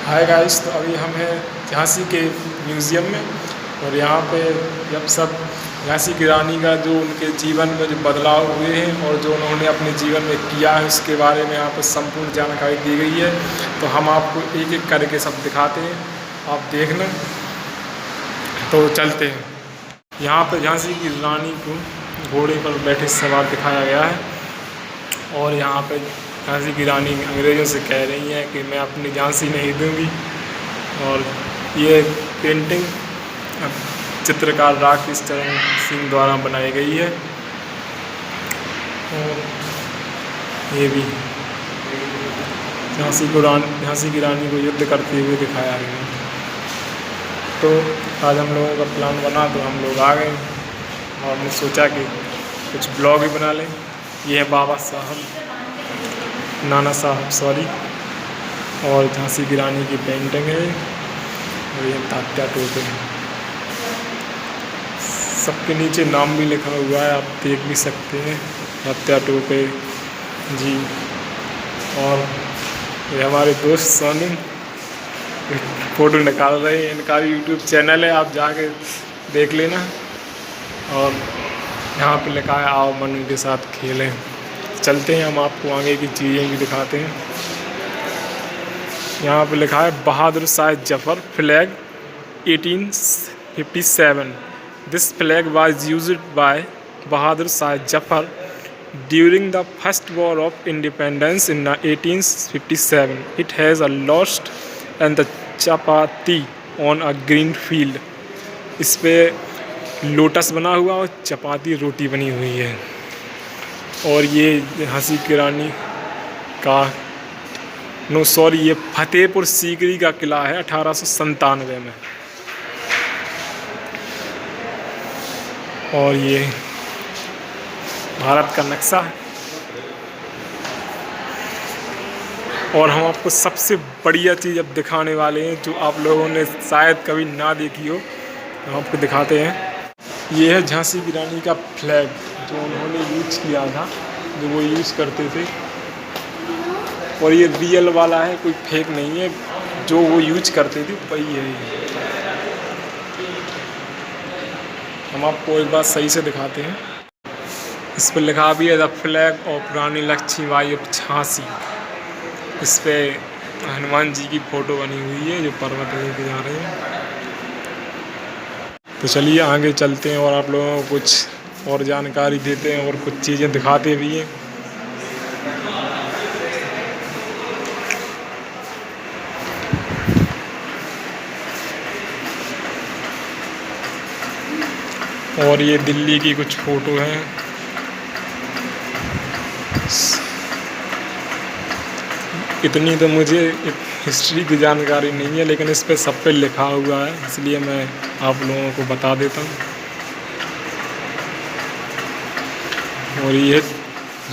Hi guys, तो अभी हम हैं झांसी के म्यूज़ियम में। और यहाँ पे जब सब झांसी की रानी का जो उनके जीवन में जो बदलाव हुए हैं और जो उन्होंने अपने जीवन में किया है उसके बारे में यहाँ पर संपूर्ण जानकारी दी गई है। तो हम आपको एक एक करके सब दिखाते हैं, आप देखना। तो चलते हैं। यहाँ पर झांसी की रानी को घोड़े पर बैठे सवार दिखाया गया है। और यहाँ पर झांसी की रानी अंग्रेज़ों से कह रही हैं कि मैं अपनी झांसी नहीं दूंगी। और ये पेंटिंग चित्रकार राकेश चरण सिंह द्वारा बनाई गई है। और ये भी झांसी की रानी को युद्ध करते हुए दिखाया गया है। तो आज हम लोगों का प्लान बना तो हम लोग आ गए और हमने सोचा कि कुछ ब्लॉग ही बना लें। ये है बाबा साहब, नाना साहब सॉरी, और झांसी की रानी की पेंटिंग है। और ये तात्या टोपे है, सबके नीचे नाम भी लिखा हुआ है, आप देख भी सकते हैं, तात्या टोपे जी। और ये हमारे दोस्त सोनू फ़ोटो निकाल रहे हैं, इनका भी यूट्यूब चैनल है, आप जाके देख लेना। और यहाँ पे लिखा है आओ मनु के साथ खेलें। चलते हैं, हम आपको आगे की चीज़ें भी दिखाते हैं। यहाँ पे लिखा है Bahadur Shah Zafar flag 1857। This flag was used by Bahadur Shah Zafar during the first war of independence in 1857। It has a लोस्ट and the chapati on a green field. इस पे लोटस बना हुआ और चपाती रोटी बनी हुई है। और ये झांसी की रानी का ये फतेहपुर सीकरी का किला है 1897 में। और ये भारत का नक्शा है। और हम आपको सबसे बढ़िया चीज़ अब दिखाने वाले हैं जो आप लोगों ने शायद कभी ना देखी हो, हम आपको दिखाते हैं। ये है झांसी की रानी का फ्लैग जो उन्होंने यूज़ किया था, जो वो यूज़ करते थे। और ये रियल वाला है, कोई फेक नहीं है, जो वो यूज करते थे वही है ये। हम आपको एक बात सही से दिखाते हैं। इस पर लिखा भी है the flag of Rani Lakshmibai of Jhansi. इस पे हनुमान जी की फ़ोटो बनी हुई है जो पर्वत लेके जा रहे हैं। तो चलिए आगे चलते हैं और आप लोगों को कुछ और जानकारी देते हैं और कुछ चीज़ें दिखाते भी हैं। और ये दिल्ली की कुछ फ़ोटो हैं। इतनी तो मुझे हिस्ट्री की जानकारी नहीं है, लेकिन इस पे सब पे लिखा हुआ है, इसलिए मैं आप लोगों को बता देता हूँ। और ये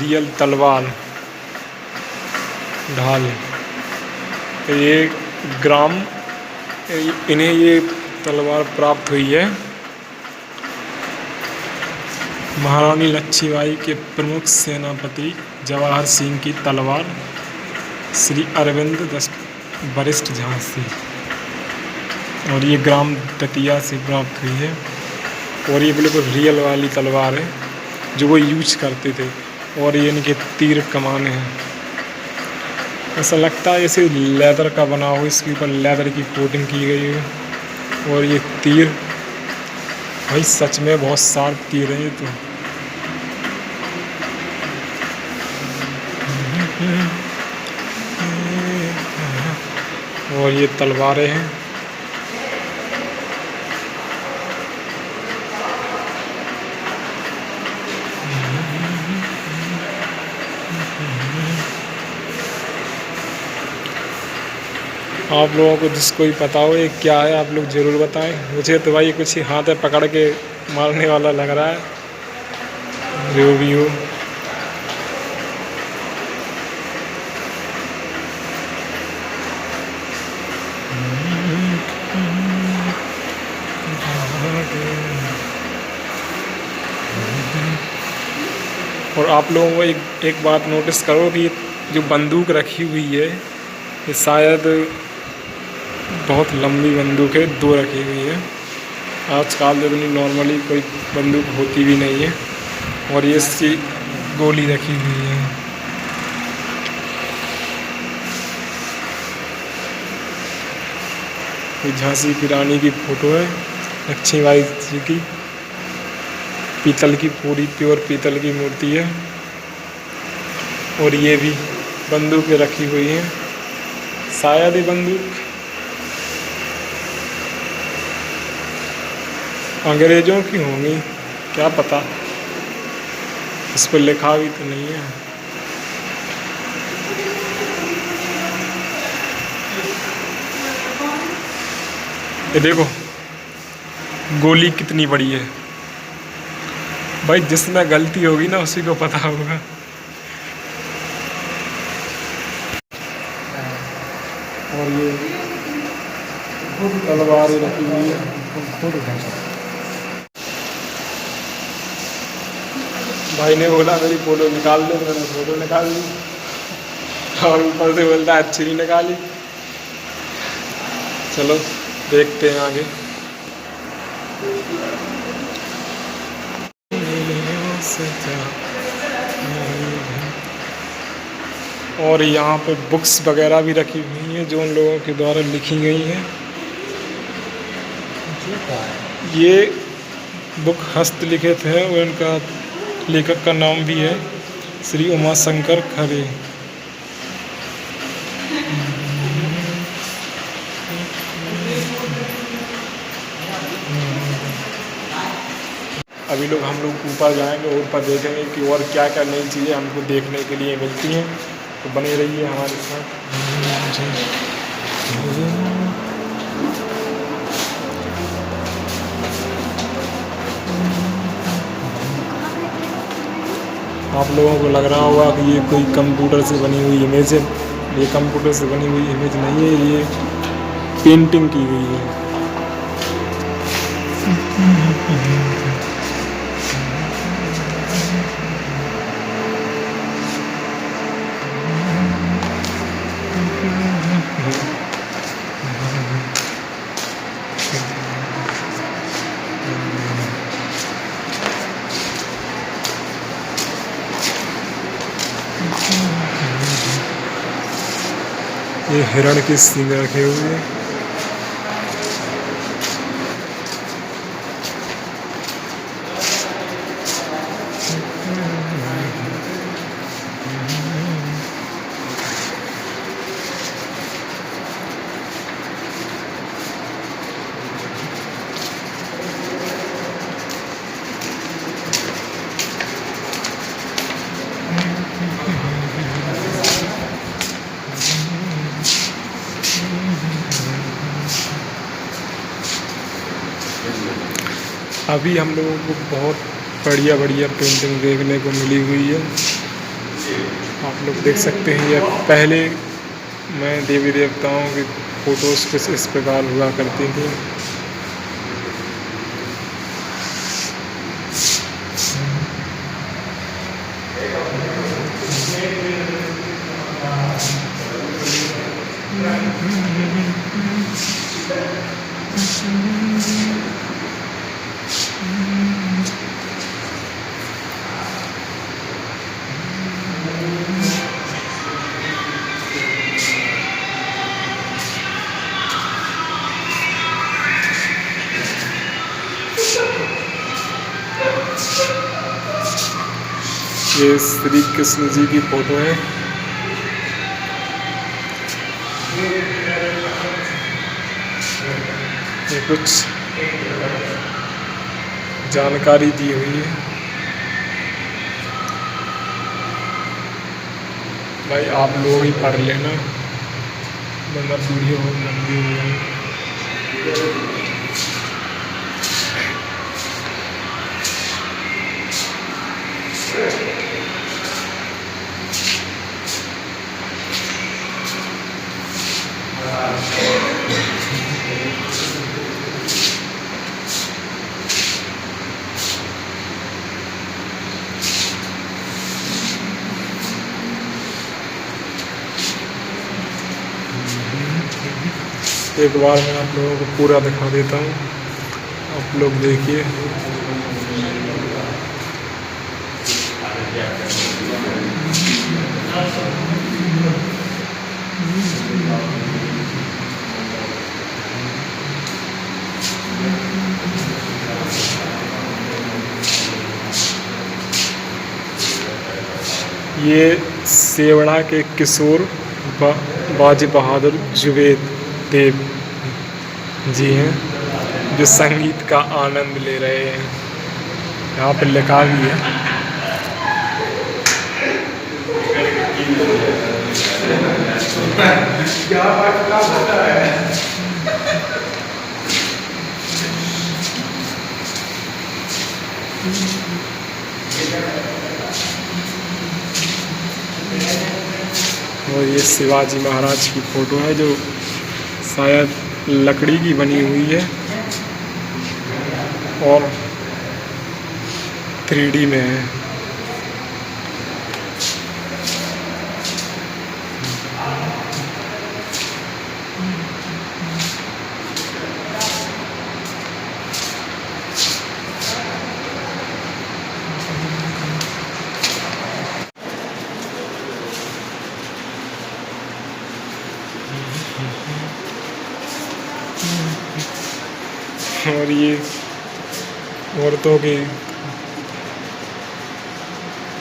रियल तलवार ढाल, तो ये इन्हें ये तलवार प्राप्त हुई है महारानी लक्ष्मीबाई के प्रमुख सेनापति जवाहर सिंह की तलवार श्री अरविंद वरिष्ठ झांसी। और ये ग्राम दतिया से प्राप्त हुई है। और ये बिल्कुल रियल वाली तलवार है जो वो यूज करते थे। और ये इनके तीर कमाने हैं, ऐसा लगता है जैसे लेदर का बना हो, इसके ऊपर लेदर की कोटिंग की गई है। और ये तीर भाई सच में बहुत शार्प तीर है ये तो। और ये तलवारें हैं। आप लोगों को जिसको भी पता हो ये क्या है, आप लोग ज़रूर बताएं। मुझे तो भाई कुछ ही हाथ है पकड़ के मारने वाला लग रहा है, जो भी हो। और आप लोगों को एक बात नोटिस करो कि जो बंदूक रखी हुई है ये शायद बहुत लंबी बंदूक है, 2 रखी हुई हैं। आजकल इतनी नॉर्मली कोई बंदूक होती भी नहीं है। और ये इसकी गोली रखी हुई है। ये झांसी की रानी की फ़ोटो है, लक्ष्मीबाई जी की। पीतल की, पूरी प्योर पीतल की मूर्ति है। और ये भी बंदूकें रखी हुई हैं, शायद ये बंदूक अंग्रेज़ों की होंगी, क्या पता। इस पर लिखा भी तो नहीं है। ये देखो गोली कितनी बड़ी है भाई, जिसमें गलती होगी ना उसी को पता होगा। और ये तलवार रखी हुई है। भाई ने बोला मेरी फ़ोटो निकाल दे, मैंने फ़ोटो निकाल ली। और ऊपर से बोलता है अच्छी नहीं निकाली। चलो देखते हैं आगे। और यहाँ पे बुक्स वगैरह भी रखी हुई हैं जो उन लोगों के द्वारा लिखी गई हैं। ये बुक हस्तलिखित है और इनका लेखक का नाम भी है श्री उमाशंकर खरे। अभी हम लोग ऊपर जाएंगे और ऊपर देखेंगे कि और क्या क्या नई चीज़ें हमको देखने के लिए मिलती हैं। तो बने रहिए हमारे साथ। आप लोगों को लग रहा होगा कि ये कोई कंप्यूटर से बनी हुई इमेज है। ये कंप्यूटर से बनी हुई इमेज नहीं है, ये पेंटिंग की गई है। ये हिरण के सींग रखे हुए हैं। अभी हम लोगों को बहुत बढ़िया बढ़िया पेंटिंग देखने को मिली हुई है। आप लोग देख सकते हैं, ये पहले मैं देवी देवताओं की फ़ोटोज़ कुछ इस प्रकार हुआ करती थी। ये श्री कृष्ण जी की फ़ोटो है। ये कुछ जानकारी दी हुई है। भाई आप लोग ही पढ़ लेना, वरना वीडियो लंबी हो जाएगी। एक बार मैं आप लोगों को पूरा दिखा देता हूँ, आप लोग देखिए। ये सेवढ़ा के किशोर बाजी बहादुर जुवेद देव जी हैं, जो संगीत का आनंद ले रहे हैं। यहाँ पर लिखा भी है। और ये शिवाजी महाराज की फ़ोटो है, जो शायद लकड़ी की बनी हुई है और 3D में है। और ये औरतों की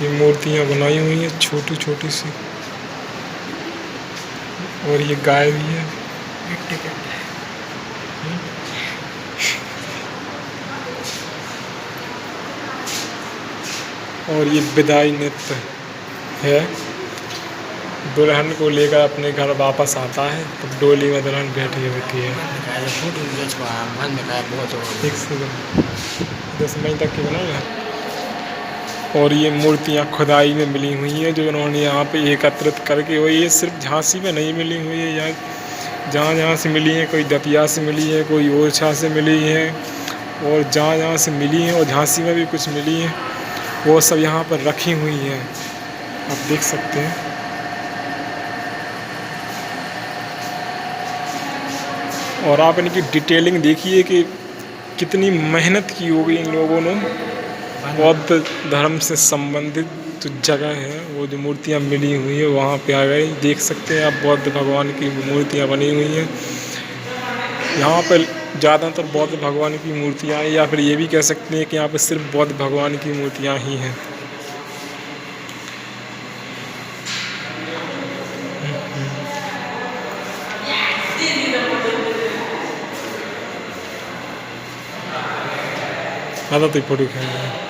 ये मूर्तियाँ बनाई हुई हैं छोटी छोटी सी, और ये गाय भी है। और ये विदाई नृत्य है, दुल्हन को लेकर अपने घर वापस आता है, तब डोली में दुल्हन बैठी होती है। 10 मई तक की बना है। और ये मूर्तियाँ खुदाई में मिली हुई हैं, जो उन्होंने यहाँ पे एकत्रित करके, और ये सिर्फ झांसी में नहीं मिली हुई है, यहाँ जहाँ से मिली हैं, कोई दतिया से मिली है, कोई ओरछा से मिली है, और जहाँ से मिली हैं, और झांसी में भी कुछ मिली हैं, वो सब यहाँ पर रखी हुई हैं, आप देख सकते हैं। और आप इनकी डिटेलिंग देखिए कि कितनी मेहनत की होगी इन लोगों ने। बौद्ध धर्म से संबंधित जो जगह है, वो जो मूर्तियाँ मिली हुई है, वहाँ पे आ गए। देख सकते हैं आप, बौद्ध भगवान की मूर्तियाँ बनी हुई हैं यहाँ पर। ज़्यादातर बौद्ध भगवान की मूर्तियाँ हैं, या फिर ये भी कह सकते हैं कि यहाँ पर सिर्फ बौद्ध भगवान की मूर्तियाँ ही हैं। ज़्यादा तो फोटो खींच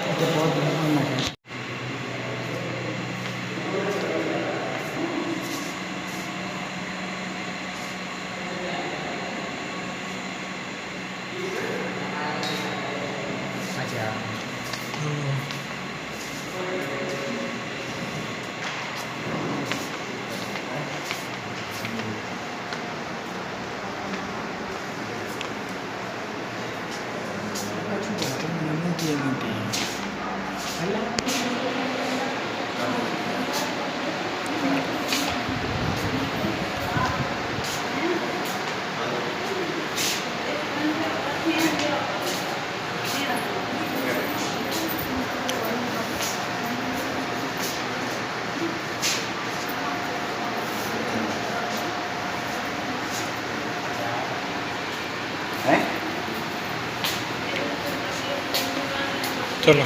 चलो।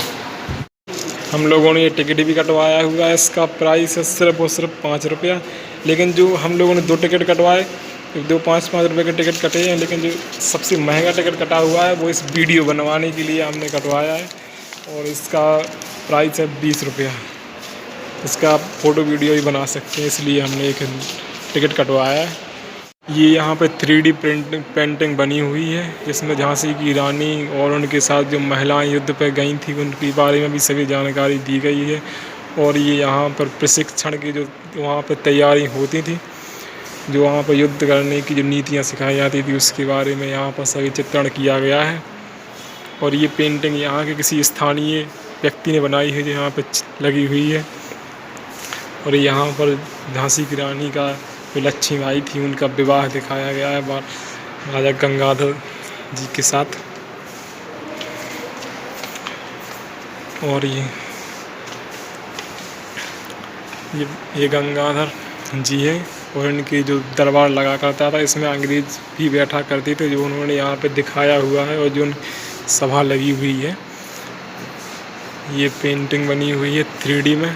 हम लोगों ने ये टिकट भी कटवाया हुआ है, इसका प्राइस है सिर्फ और सिर्फ 5 रुपया। लेकिन जो हम लोगों ने 2 टिकट कटवाए, 2 5-5 रुपये के टिकट कटे हैं, लेकिन जो सबसे महंगा टिकट कटा हुआ है वो इस वीडियो बनवाने के लिए हमने कटवाया है, और इसका प्राइस है 20 रुपया। इसका आप फ़ोटो वीडियो भी बना सकते हैं, इसलिए हमने एक टिकट कटवाया है। ये यहाँ पे 3D पेंटिंग बनी हुई है, जिसमें झांसी की रानी और उनके साथ जो महिलाएं युद्ध पे गई थी, उनके बारे में भी सभी जानकारी दी गई है। और ये यहाँ पर प्रशिक्षण की जो वहाँ पर तैयारी होती थी, जो वहाँ पर युद्ध करने की जो नीतियाँ सिखाई जाती थी, उसके बारे में यहाँ पर सभी चित्रण किया गया है। और ये पेंटिंग यहाँ के किसी स्थानीय व्यक्ति ने बनाई है, जो यहाँ पर लगी हुई है। और यहाँ पर झांसी की रानी का जो लक्ष्मीबाई थी, उनका विवाह दिखाया गया है। राजा गंगाधर जी के साथ। और ये गंगाधर जी है, और इनकी जो दरबार लगा करता था इसमें अंग्रेज भी बैठा करते थे, जो उन्होंने यहाँ पे दिखाया हुआ है। और जो सभा लगी हुई है, ये पेंटिंग बनी हुई है 3D में।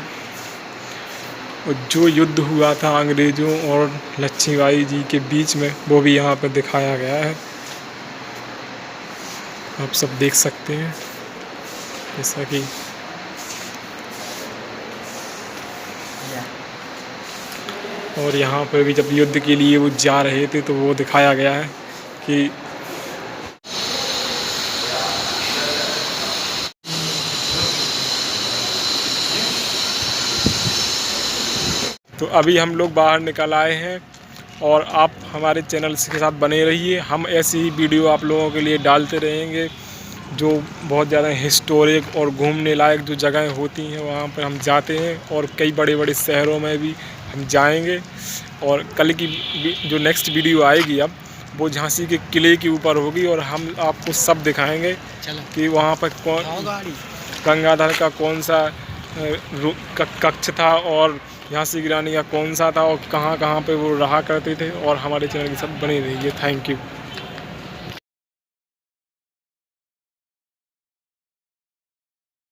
और जो युद्ध हुआ था अंग्रेज़ों और लक्ष्मीबाई जी के बीच में, वो भी यहाँ पे दिखाया गया है, आप सब देख सकते हैं। जैसा कि और यहाँ पर भी जब युद्ध के लिए वो जा रहे थे तो वो दिखाया गया है कि तो अभी हम लोग बाहर निकल आए हैं, और आप हमारे चैनल के साथ बने रहिए। हम ऐसी ही वीडियो आप लोगों के लिए डालते रहेंगे, जो बहुत ज़्यादा हिस्टोरिक और घूमने लायक जो जगहें होती हैं वहाँ पर हम जाते हैं, और कई बड़े बड़े शहरों में भी हम जाएंगे। और कल की जो नेक्स्ट वीडियो आएगी अब, वो झांसी के किले के ऊपर होगी, और हम आपको सब दिखाएंगे कि वहाँ पर कौन गंगाधर का कौन सा कक्ष था, और झांसी की रानी का कौन सा था, और कहाँ कहाँ पे वो रहा करते थे। और हमारे चैनल के साथ बने रहिए। Thank you.